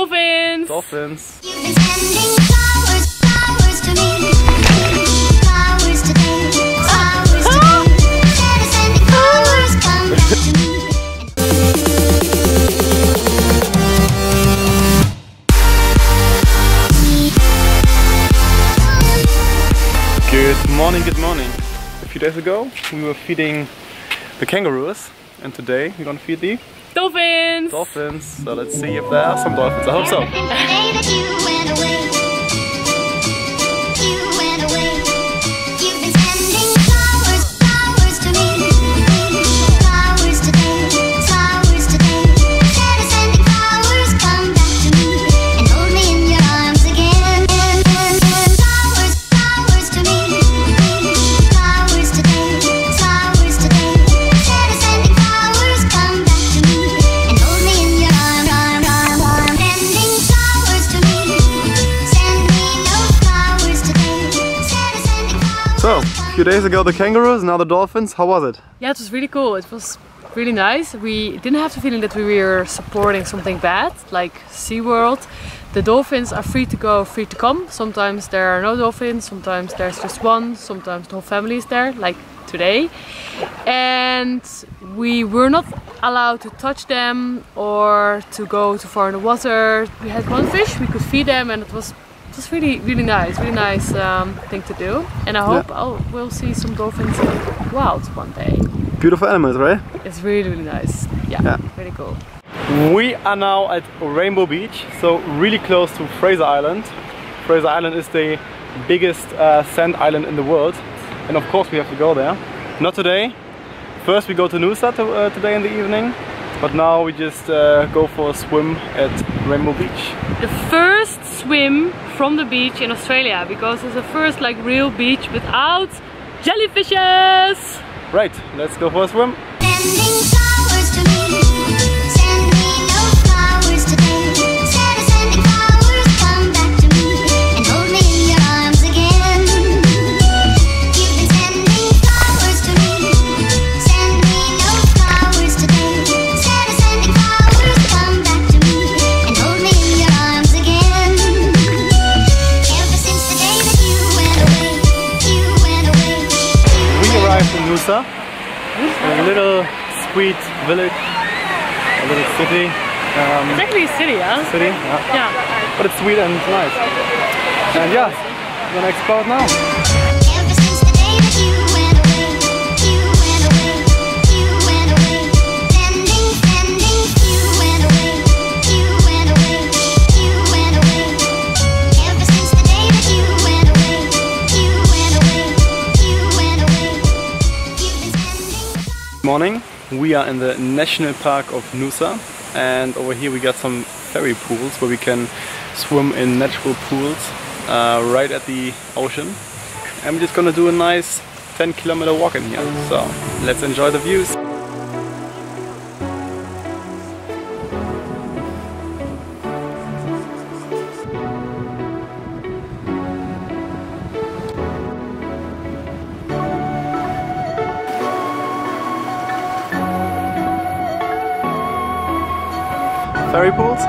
Dolphins! Dolphins. You've been sending flowers to me. Flowers today, flowers today. Instead of sending flowers, come back to me. Good morning, good morning. A few days ago we were feeding the kangaroos and today we're gonna feed the Dolphins! dolphins. So let's see if there are some dolphins. I hope so. The day that you went away, you went away. You've been sending flowers, flowers to me. Flowers today, flowers today. Instead of sending flowers, come back to me and hold me in your arms again. Flowers, flowers to me. Flowers today, flowers today. Instead of sending flowers, come back to me and hold me in your arms. Sending flowers to me. Send me no flowers today. Instead of sending flowers. So, a few days ago the kangaroos, now the dolphins. How was it? Yeah, it was really cool. It was really nice. We didn't have the feeling that we were supporting something bad, like SeaWorld. The dolphins are free to go, free to come. Sometimes there are no dolphins, sometimes there's just one, sometimes the whole family is there, like today. And we were not allowed to touch them or to go too far in the water. We had one fish, we could feed them, and it was really nice thing to do. And I hope we'll see some dolphins in the wild one day. Beautiful animals, right? It's really nice. Yeah, really cool. We are now at Rainbow Beach, so really close to Fraser Island. Fraser Island is the biggest sand island in the world, and of course we have to go there. Not today. First we go to Noosa today in the evening, but now we just go for a swim at Rainbow Beach. The first swim from the beach in Australia, because it's the first like real beach without jellyfishes. Right, let's go for a swim. Sending flowers to me. Send me no flowers today. Instead of sending flowers, come back to me and hold me in your arms again. You've been sending flowers to me. Send me no flowers today. Instead of sending flowers, come back to me and hold me in your arms again. Ever since the day that you went away, you went away. We arrived in Noosa, a little sweet village, a little city. It's actually a city, yeah? City, Yeah. but it's sweet and it's nice. And yeah, we're gonna explore it now. Ever since the day that you went away, you went away, you went away. Sending, you went away, you went away, you went away. Ever since the day that you went away, you went away, you went away. You've been sending. Morning, we are in the National Park of Noosa, and over here we got some ferry pools where we can swim in natural pools right at the ocean. And we're just gonna do a nice 10-kilometer walk in here, so let's enjoy the views. Ferry pools?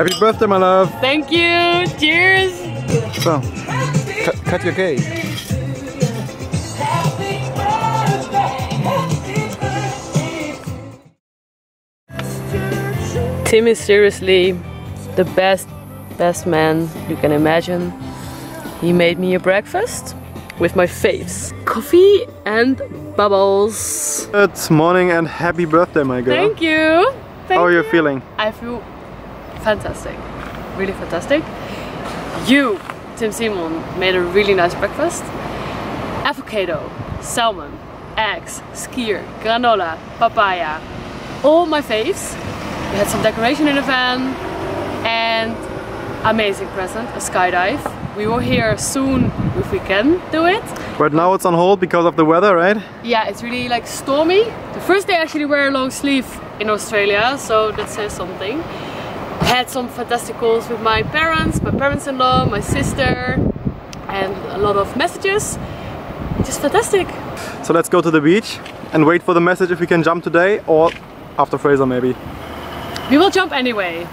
Happy birthday, my love. Thank you. Cheers. So, cut your cake. Tim is seriously the best man you can imagine. He made me a breakfast with my faves. Coffee and bubbles. Good morning and happy birthday, my girl. Thank you. How are you feeling? I feel fantastic. Really fantastic. You, Tim Simon, made a really nice breakfast. Avocado, salmon, eggs, skyr, granola, papaya. All my faves. We had some decoration in the van and amazing present, a skydive. We will hear soon if we can do it. But now it's on hold because of the weather, right? Yeah, it's really like stormy. The first day I actually wear a long sleeve in Australia, so that says something. Had some fantastic calls with my parents-in-law, my sister, and a lot of messages. Just fantastic. So let's go to the beach and wait for the message if we can jump today or after Fraser maybe. We will jump anyway.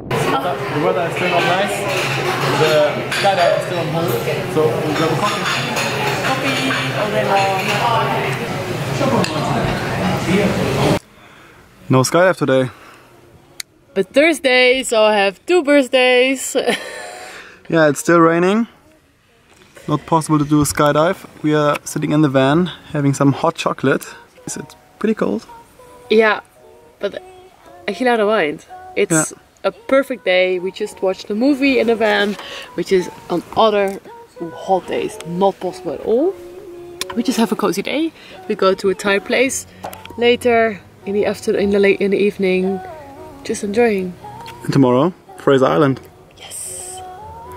The weather is still not nice. The skydive is still on hold. So we'll grab a coffee. Coffee all day long. No skydive today. But Thursday, so I have 2 birthdays. Yeah, it's still raining. Not possible to do a skydive. We are sitting in the van having some hot chocolate. It's pretty cold. Yeah, but actually I don't mind. It's a perfect day. We just watched a movie in the van, which is on other hot days not possible at all. We just have a cozy day. We go to a Thai place later in the afternoon, in the evening, just enjoying. And tomorrow, Fraser Island.